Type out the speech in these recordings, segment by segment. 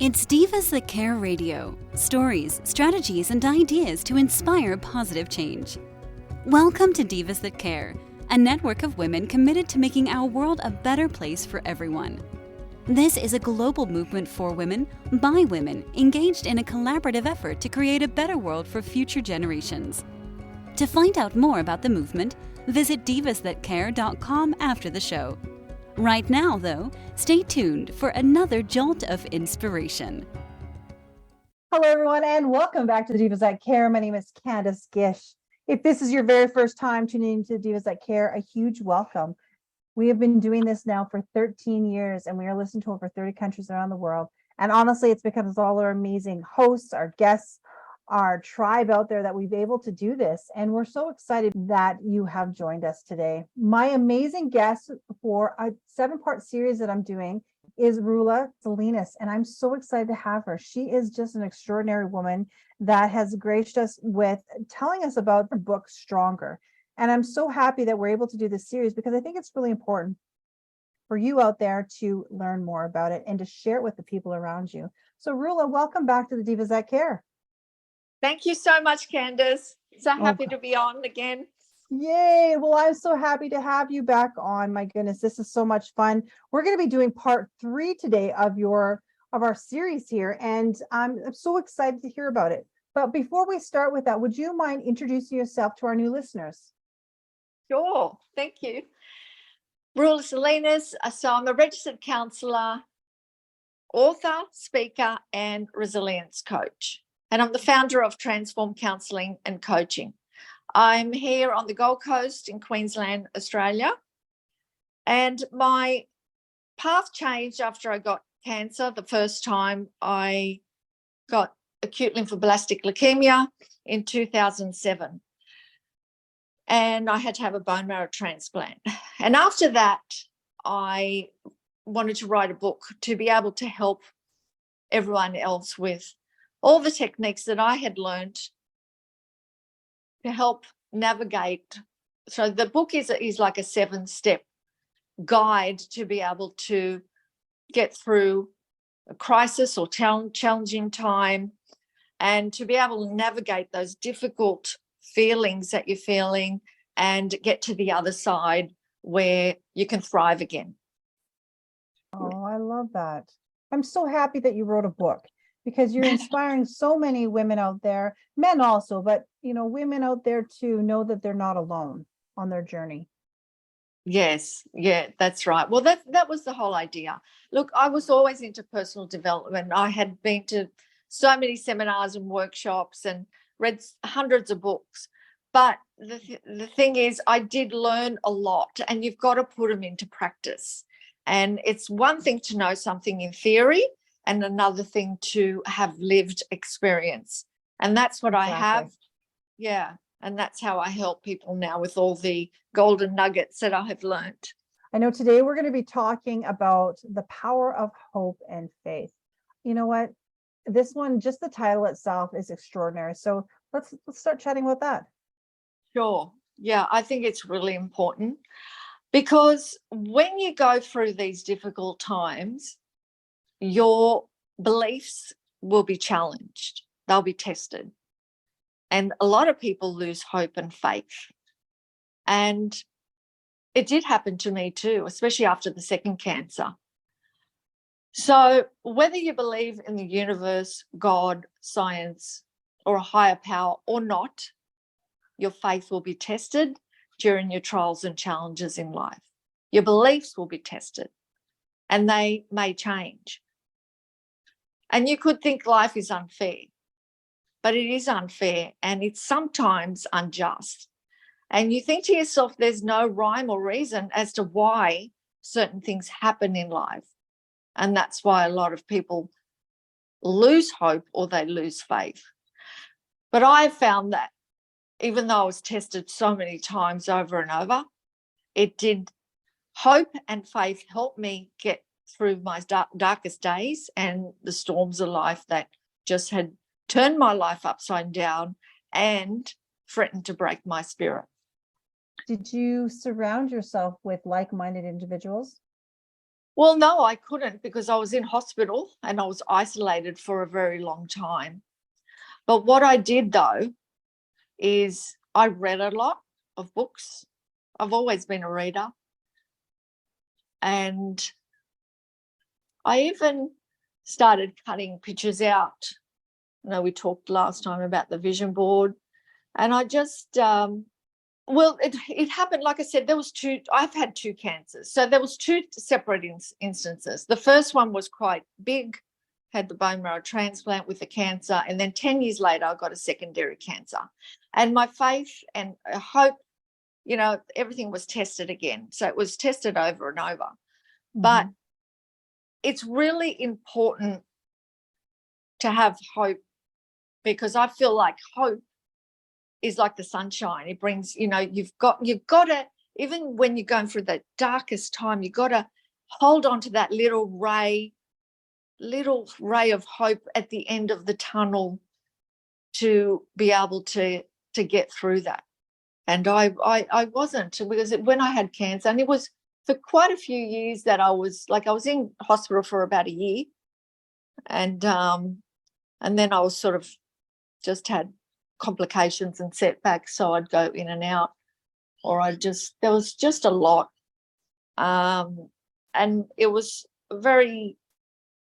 It's Divas That Care Radio. Stories, strategies, and ideas to inspire positive change. Welcome to Divas That Care, a network of women committed to making our world a better place for everyone. This is a global movement for women, by women, engaged in a collaborative effort to create a better world for future generations. To find out more about the movement, visit divasthatcare.com after the show. Right now, though, stay tuned for another jolt of inspiration. Hello, everyone, and welcome back to the Divas That Care. My name is Candace Gish. If this is your very first time tuning into the Divas That Care, a huge welcome. We have been doing this now for 13 years, and we are listened to over 30 countries around the world. And honestly, it's because of all our amazing hosts, our guests, our tribe out there that we've been able to do this. And we're so excited that you have joined us today. My amazing guest for a 7-part series that I'm doing is Rula Salinas, and I'm so excited to have her. She is just an extraordinary woman that has graced us with telling us about her book, Stronger. And I'm so happy that we're able to do this series because I think it's really important for you out there to learn more about it and to share it with the people around you. So Rula, welcome back to the Divas That Care. Thank you so much, Candace. So happy to be on again. Yay. Well, I'm so happy to have you back on. My goodness, this is so much fun. We're going to be doing part 3 today of our series here, and I'm so excited to hear about it. But before we start with that, would you mind introducing yourself to our new listeners? Sure. Thank you. Rula Salinas. So I'm a registered counsellor, author, speaker, and resilience coach. And I'm the founder of Transform Counselling and Coaching. I'm here on the Gold Coast in Queensland, Australia. And my path changed after I got cancer. The first time I got acute lymphoblastic leukemia in 2007. And I had to have a bone marrow transplant. And after that, I wanted to write a book to be able to help everyone else with all the techniques that I had learned to help navigate. So the book is like a 7-step guide to be able to get through a crisis or challenging time and to be able to navigate those difficult feelings that you're feeling and get to the other side where you can thrive again. Oh, I love that. I'm so happy that you wrote a book because you're inspiring so many women out there, men also, but women out there to know that they're not alone on their journey. Yes, yeah, that's right. Well, that was the whole idea. Look, I was always into personal development. I had been to so many seminars and workshops and read hundreds of books. But the thing is, I did learn a lot, and you've got to put them into practice. And it's one thing to know something in theory and another thing to have lived experience. And that's what I have. Yeah. And that's how I help people now with all the golden nuggets that I have learned. I know today we're going to be talking about the power of hope and faith. You know what? This one, just the title itself is extraordinary. So let's start chatting about that. Sure. Yeah, I think it's really important because when you go through these difficult times, your beliefs will be challenged. They'll be tested. And a lot of people lose hope and faith. And it did happen to me too, especially after the second cancer. So whether you believe in the universe, God, science, or a higher power or not, your faith will be tested during your trials and challenges in life. Your beliefs will be tested and they may change. And you could think life is unfair, but it is unfair and it's sometimes unjust. And you think to yourself, there's no rhyme or reason as to why certain things happen in life. And that's why a lot of people lose hope or they lose faith. But I found that even though I was tested so many times over and over, it did. Hope and faith helped me get through my darkest days and the storms of life that just had turned my life upside down and threatened to break my spirit. Did you surround yourself with like-minded individuals? Well, no, I couldn't because I was in hospital and I was isolated for a very long time. But what I did, though, is I read a lot of books. I've always been a reader. And I even started cutting pictures out. We talked last time about the vision board. And I just, it happened, like I said, I've had two cancers. So there was two separate instances. The first one was quite big, had the bone marrow transplant with the cancer. And then 10 years later, I got a secondary cancer. And my faith and hope, everything was tested again. So it was tested over and over. Mm-hmm. But it's really important to have hope, because I feel like hope is like the sunshine. It brings, you've got to, even when you're going through the darkest time, you've got to hold on to that little ray of hope at the end of the tunnel to be able to get through that. And I wasn't, because when I had cancer, and it was for quite a few years that I was in hospital for about a year, and then I was sort of just had complications and setbacks, so I'd go in and out, or there was just a lot, and it was very,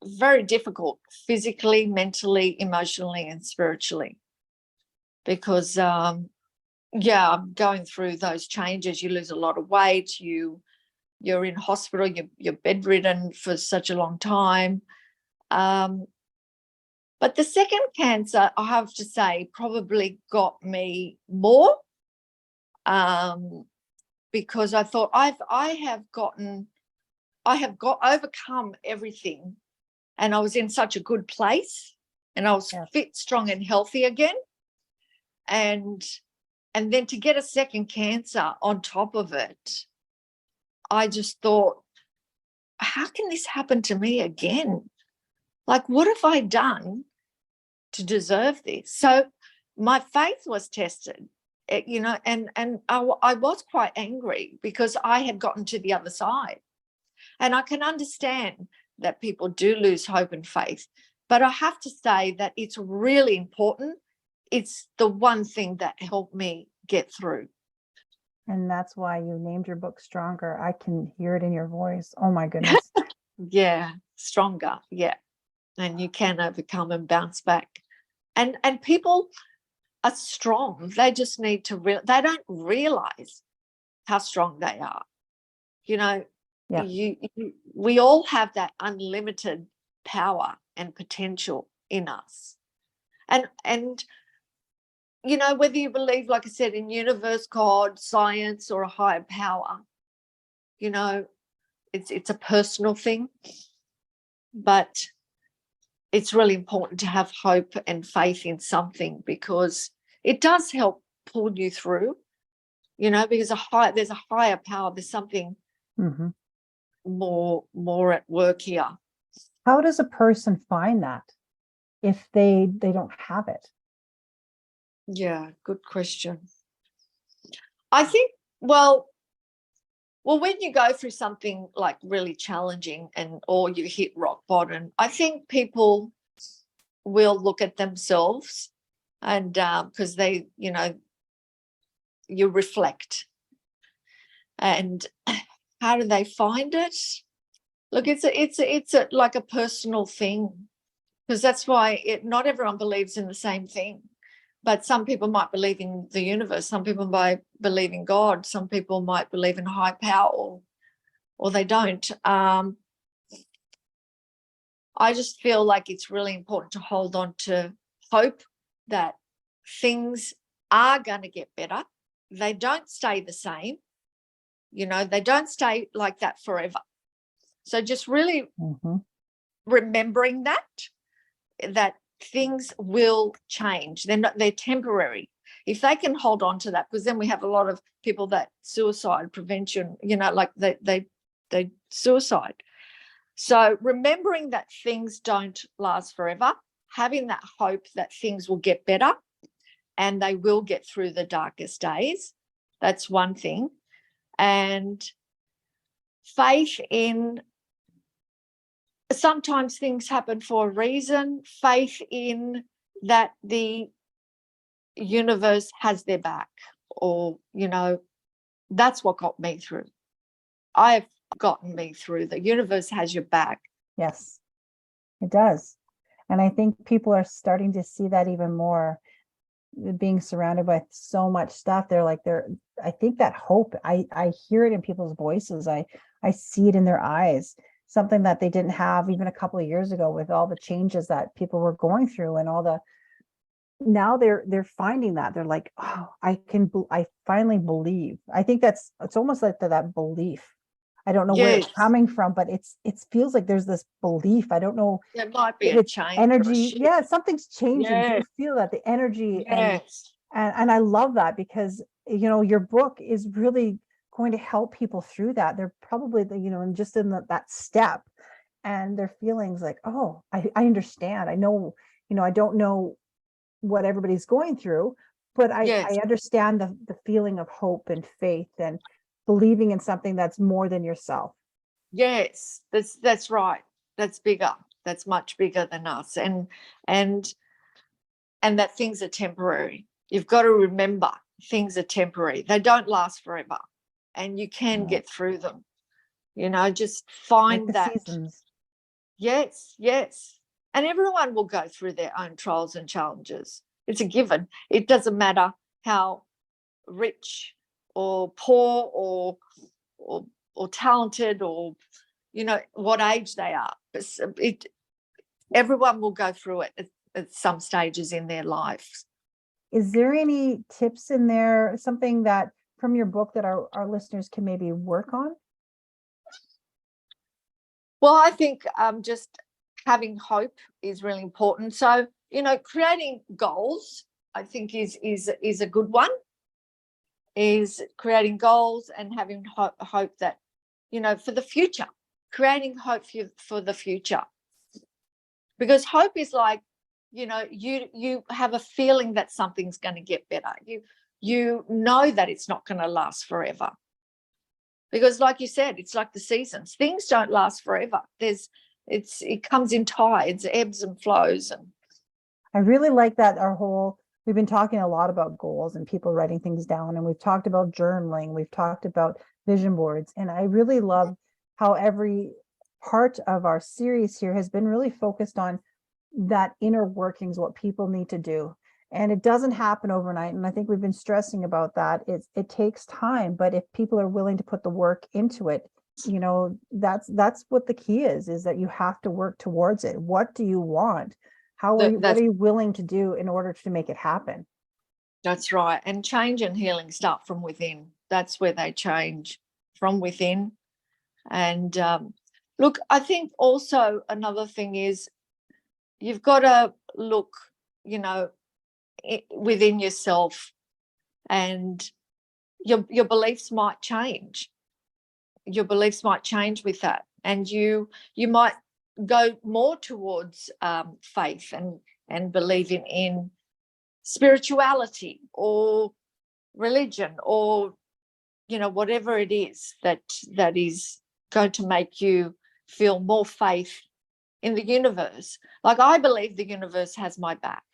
very difficult physically, mentally, emotionally, and spiritually, because going through those changes, you lose a lot of weight, you're in hospital, you're bedridden for such a long time. But the second cancer, I have to say, probably got me more, because I thought I have overcome everything, and I was in such a good place, and I was fit, strong, and healthy again, and then to get a second cancer on top of it, I just thought, how can this happen to me again? Like, what have I done to deserve this? So my faith was tested, and I was quite angry because I had gotten to the other side. And I can understand that people do lose hope and faith, but I have to say that it's really important. It's the one thing that helped me get through. And that's why you named your book Stronger. I can hear it in your voice. Oh my goodness. Yeah, stronger. Yeah. And you can overcome and bounce back. And people are strong. They just need to they don't realize how strong they are. We all have that unlimited power and potential in us. And whether you believe, like I said, in universe, God, science, or a higher power, it's a personal thing, but it's really important to have hope and faith in something, because it does help pull you through, because there's a higher power. There's something more at work here. How does a person find that if they don't have it? Yeah, good question. I think, well, when you go through something like really challenging or you hit rock bottom, I think people will look at themselves, and because they, you reflect. And how do they find it? Look, it's like a personal thing, because that's why not everyone believes in the same thing. But some people might believe in the universe, some people might believe in God, some people might believe in high power, or they don't. I just feel like it's really important to hold on to hope that things are going to get better. They don't stay the same. They don't stay like that forever. So just really remembering that things will change. They're temporary. If they can hold on to that, because then we have a lot of people that suicide prevention, like they suicide. So remembering that things don't last forever, having that hope that things will get better and they will get through the darkest days. That's one thing. And faith in sometimes things happen for a reason, faith in that the universe has their back, or, that's what got me through. I've gotten me through. The universe has your back. Yes, it does. And I think people are starting to see that even more, being surrounded by so much stuff. I think that hope, I hear it in people's voices. I see it in their eyes, something that they didn't have even a couple of years ago with all the changes that people were going through and now they're finding that they're like, oh, I finally believe. I think it's almost like that belief. I don't know where it's Yes, coming from, but it feels like there's this belief. I don't know there might be if a it's change or a energy. shift. Yeah, something's changing. Do Yes, you feel that the energy? yes, And I love that because your book is really going to help people through that. They're probably and just in that step, and their feelings like, oh, I understand. I know, I don't know what everybody's going through, but yes, I understand the feeling of hope and faith and believing in something that's more than yourself. yes. That's right. That's bigger. That's much bigger than us. And that things are temporary. You've got to remember things are temporary. They don't last forever. And you can Right. get through them. Just Like find the that. seasons. Yes, yes. And everyone will go through their own trials and challenges. It's a given. It doesn't matter how rich or poor or talented or what age they are. Everyone will go through it at some stages in their lives. Is there any tips in there, something that from your book that our listeners can maybe work on? Well, I think just having hope is really important. So, creating goals, I think is a good one. Is creating goals and having hope that, for the future, creating hope for the future. Because hope is like, you have a feeling that something's going to get better. You know that it's not going to last forever. Because like you said, it's like the seasons. Things don't last forever. It comes in tides, ebbs and flows. And I really like that we've been talking a lot about goals and people writing things down, and we've talked about journaling, we've talked about vision boards, and I really love how every part of our series here has been really focused on that inner workings, what people need to do. And it doesn't happen overnight. And I think we've been stressing about that. It takes time, but if people are willing to put the work into it, that's what the key is that you have to work towards it. What do you want? What are you willing to do in order to make it happen? That's right. And change and healing start from within. That's where they change, from within. And look, I think also another thing is you've got to look, within yourself, and your beliefs might change. Your beliefs might change with that, and you might go more towards faith and believing in spirituality or religion, or whatever it is that is going to make you feel more faith in the universe. Like, I believe the universe has my back.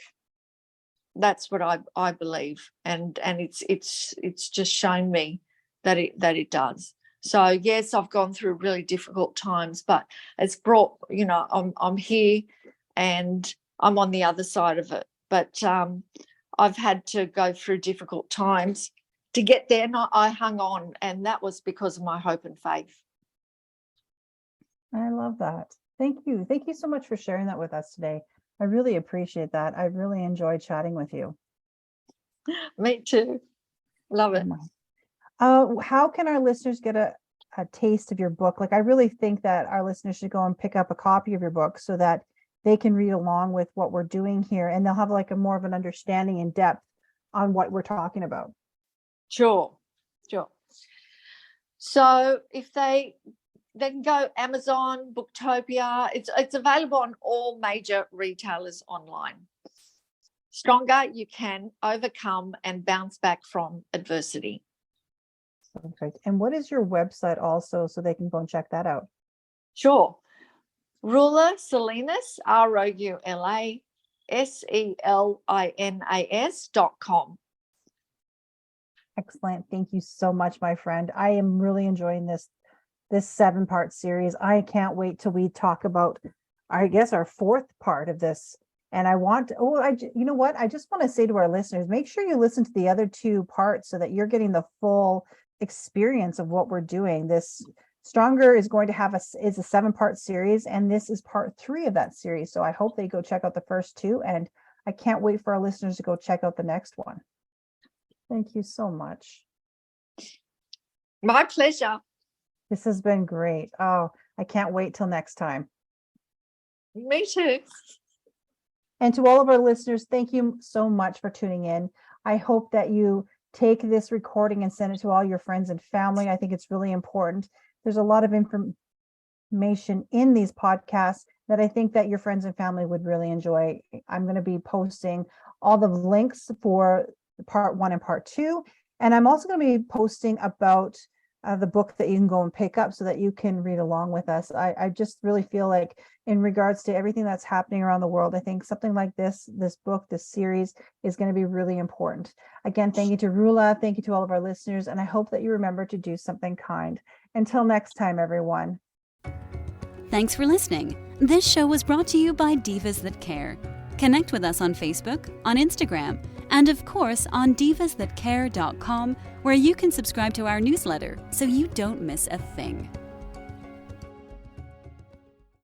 That's what I believe, and it's just shown me that it does. So yes, I've gone through really difficult times, but it's brought, I'm here and I'm on the other side of it. But I've had to go through difficult times to get there, and I hung on, and that was because of my hope and faith. I love that. Thank you. Thank you so much for sharing that with us today. I really appreciate that. I really enjoyed chatting with you. Me too. Love it. How can our listeners get a taste of your book? Like, I really think that our listeners should go and pick up a copy of your book so that they can read along with what we're doing here, and they'll have like a more of an understanding in depth on what we're talking about. Sure. So if they can go Amazon, Booktopia. It's available on all major retailers online. Stronger, you can overcome and bounce back from adversity. Perfect. And what is your website also, so they can go and check that out? Sure. Rula Salinas, ROULASELINAS.com. Excellent. Thank you so much, my friend. I am really enjoying this 7-part series. I can't wait till we talk about, I guess, our 4th part of this. And you know what? I just want to say to our listeners, make sure you listen to the other 2 parts so that you're getting the full experience of what we're doing. This Stronger is going to have is a 7-part series, and this is part 3 of that series. So I hope they go check out the first 2, and I can't wait for our listeners to go check out the next one. Thank you so much. My pleasure. This has been great. Oh, I can't wait till next time. Me too. And to all of our listeners, thank you so much for tuning in. I hope that you take this recording and send it to all your friends and family. I think it's really important. There's a lot of information in these podcasts that I think that your friends and family would really enjoy. I'm going to be posting all the links for part 1 and part 2. And I'm also going to be posting about the book that you can go and pick up so that you can read along with us. I just really feel like in regards to everything that's happening around the world, I think something like this book, this series is going to be really important. Again, thank you to Rula. Thank you to all of our listeners. And I hope that you remember to do something kind. Until next time, everyone. Thanks for listening. This show was brought to you by Divas That Care. Connect with us on Facebook, on Instagram, and of course on divasthatcare.com, where you can subscribe to our newsletter so you don't miss a thing.